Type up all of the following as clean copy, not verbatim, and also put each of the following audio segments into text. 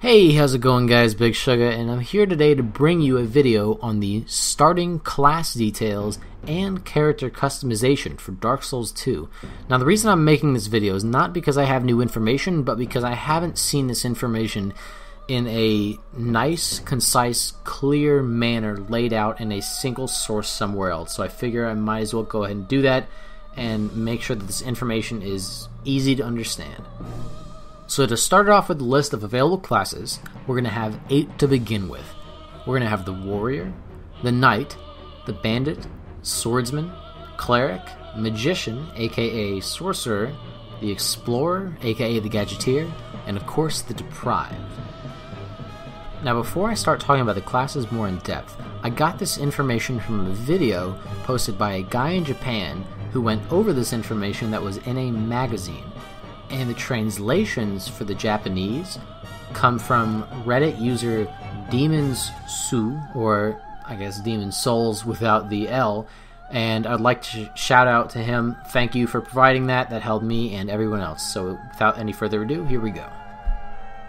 Hey, how's it going guys? Bigsuga, and I'm here today to bring you a video on the starting class details and character customization for Dark Souls 2. Now the reason I'm making this video is not because I have new information, but because I haven't seen this information in a nice, concise, clear manner laid out in a single source somewhere else. So I figure I might as well go ahead and do that and make sure that this information is easy to understand. So to start off with the list of available classes, we're going to have 8 to begin with. We're going to have the Warrior, the Knight, the Bandit, Swordsman, Cleric, Magician, aka Sorcerer, the Explorer, aka the Gadgeteer, and of course the Deprived. Now before I start talking about the classes more in depth, I got this information from a video posted by a guy in Japan who went over this information that was in a magazine. And the translations for the Japanese come from Reddit user Demons Su, or I guess Demon Souls without the L, and I'd like to shout out to him. Thank you for providing that. That helped me and everyone else. So without any further ado, here we go.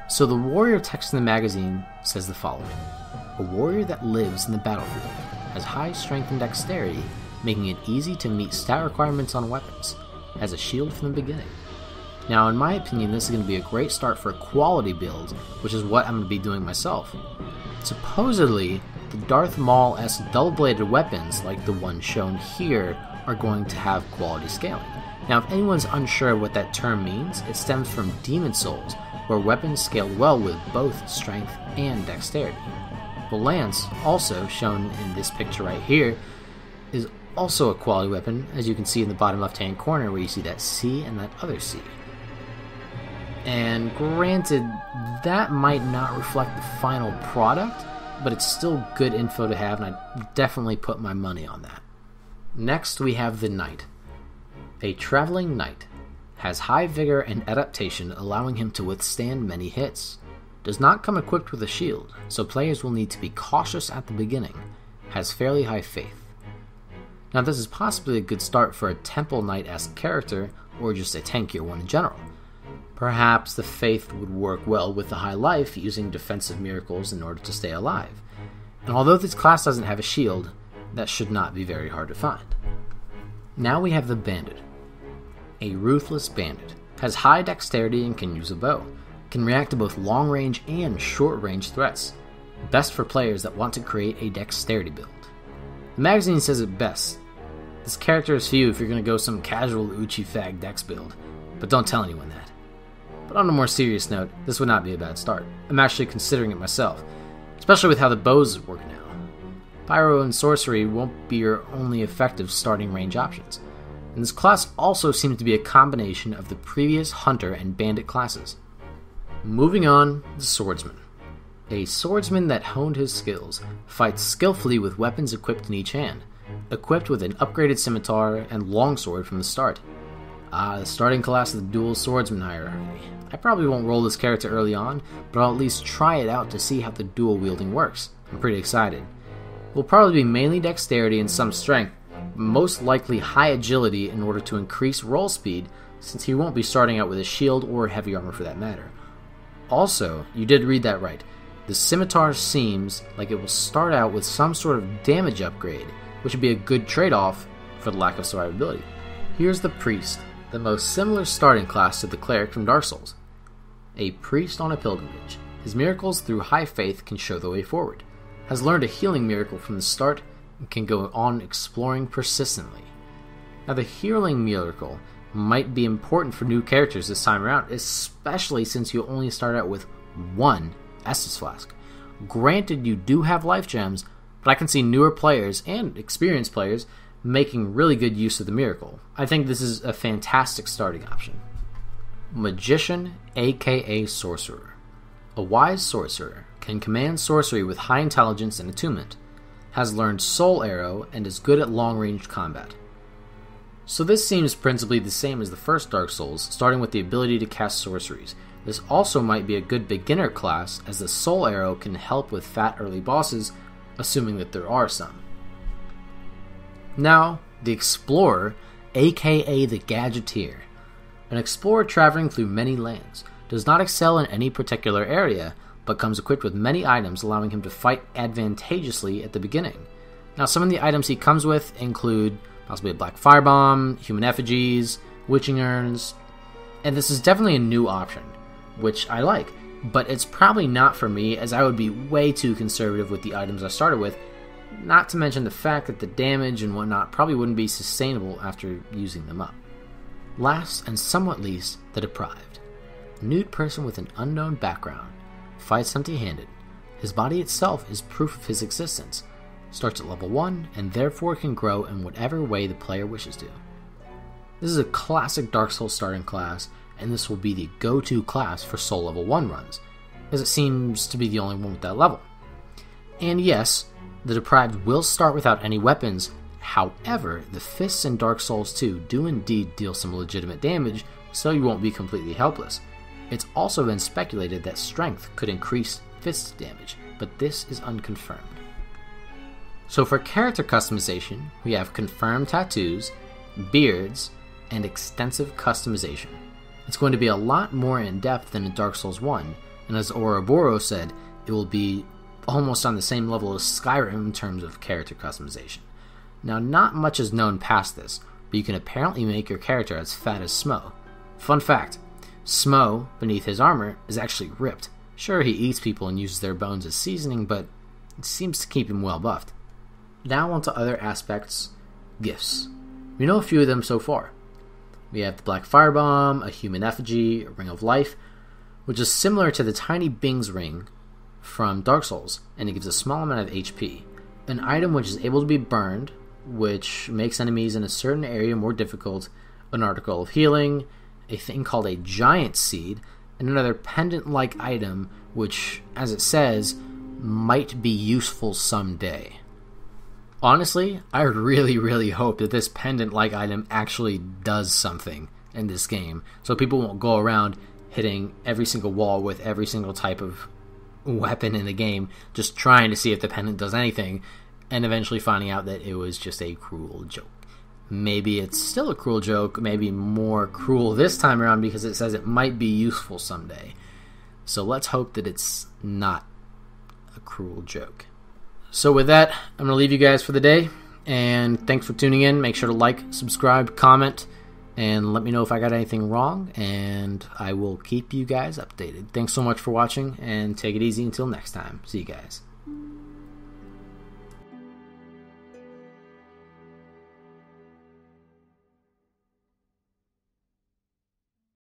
So the warrior text in the magazine says the following: a warrior that lives in the battlefield has high strength and dexterity, making it easy to meet stat requirements on weapons, has a shield from the beginning. Now, in my opinion, this is going to be a great start for a quality build, which is what I'm going to be doing myself. Supposedly, the Darth Maul-esque double-bladed weapons, like the one shown here, are going to have quality scaling. Now, if anyone's unsure of what that term means, it stems from Demon Souls, where weapons scaled well with both strength and dexterity. The Lance, also shown in this picture right here, is also a quality weapon, as you can see in the bottom left-hand corner where you see that C and that other C. And granted, that might not reflect the final product, but it's still good info to have, and I'd definitely put my money on that. Next, we have the Knight. A traveling knight. Has high vigor and adaptation, allowing him to withstand many hits. Does not come equipped with a shield, so players will need to be cautious at the beginning. Has fairly high faith. Now this is possibly a good start for a Temple Knight-esque character, or just a tankier one in general. Perhaps the faith would work well with the high life, using defensive miracles in order to stay alive. And although this class doesn't have a shield, that should not be very hard to find. Now we have the Bandit. A ruthless bandit. Has high dexterity and can use a bow. Can react to both long-range and short-range threats. Best for players that want to create a dexterity build. The magazine says it best. This character is for you if you're going to go some casual Uchi Fag dex build, but don't tell anyone that. But on a more serious note, this would not be a bad start. I'm actually considering it myself, especially with how the bows work now. Pyro and sorcery won't be your only effective starting range options, and this class also seems to be a combination of the previous hunter and bandit classes. Moving on, the Swordsman. A swordsman that honed his skills, fights skillfully with weapons equipped in each hand, equipped with an upgraded scimitar and longsword from the start. The starting class of the dual swordsman hierarchy. I probably won't roll this character early on, but I'll at least try it out to see how the dual wielding works. I'm pretty excited. It will probably be mainly dexterity and some strength, but most likely high agility in order to increase roll speed, since he won't be starting out with a shield or heavy armor for that matter. Also, you did read that right. The scimitar seems like it will start out with some sort of damage upgrade, which would be a good trade-off for the lack of survivability. Here's the Priest, the most similar starting class to the Cleric from Dark Souls. A priest on a pilgrimage. His miracles through high faith can show the way forward. Has learned a healing miracle from the start and can go on exploring persistently. Now the healing miracle might be important for new characters this time around, especially since you only start out with one Estus Flask. Granted, you do have life gems, but I can see newer players and experienced players making really good use of the miracle. I think this is a fantastic starting option. Magician, aka Sorcerer. A wise sorcerer, can command sorcery with high intelligence and attunement, has learned Soul Arrow, and is good at long-range combat. So this seems principally the same as the first Dark Souls, starting with the ability to cast sorceries. This also might be a good beginner class, as the Soul Arrow can help with fat early bosses, assuming that there are some. Now, the Explorer, aka the Gadgeteer. An explorer traveling through many lands, does not excel in any particular area, but comes equipped with many items allowing him to fight advantageously at the beginning. Now, some of the items he comes with include possibly a black firebomb, human effigies, witching urns, and this is definitely a new option, which I like, but it's probably not for me as I would be way too conservative with the items I started with, not to mention the fact that the damage and whatnot probably wouldn't be sustainable after using them up. Last and somewhat least, the Deprived. A nude person with an unknown background, fights empty-handed. His body itself is proof of his existence, starts at level 1 and therefore can grow in whatever way the player wishes to. This is a classic Dark Souls starting class, and this will be the go-to class for Soul Level 1 runs, as it seems to be the only one with that level. And yes, the Deprived will start without any weapons, however, the fists in Dark Souls 2 do indeed deal some legitimate damage, so you won't be completely helpless. It's also been speculated that strength could increase fist damage, but this is unconfirmed. So for character customization, we have confirmed tattoos, beards, and extensive customization. It's going to be a lot more in-depth than in Dark Souls 1, and as Ouroboros said, it will be almost on the same level as Skyrim in terms of character customization. Now, not much is known past this, but you can apparently make your character as fat as Smo. Fun fact, Smo, beneath his armor, is actually ripped. Sure, he eats people and uses their bones as seasoning, but it seems to keep him well buffed. Now onto other aspects, gifts. We know a few of them so far. We have the Black Firebomb, a Human Effigy, a Ring of Life, which is similar to the tiny Bing's Ring from Dark Souls, and it gives a small amount of HP. An item which is able to be burned, which makes enemies in a certain area more difficult, an Article of Healing, a thing called a Giant Seed, and another pendant-like item which, as it says, might be useful someday. Honestly, I really hope that this pendant-like item actually does something in this game, so people won't go around hitting every single wall with every single type of weapon in the game, just trying to see if the pendant does anything, and eventually finding out that it was just a cruel joke. Maybe it's still a cruel joke, maybe more cruel this time around because it says it might be useful someday. So let's hope that it's not a cruel joke. So with that, I'm going to leave you guys for the day, and thanks for tuning in. Make sure to like, subscribe, comment, and let me know if I got anything wrong, and I will keep you guys updated. Thanks so much for watching, and take it easy until next time. See you guys.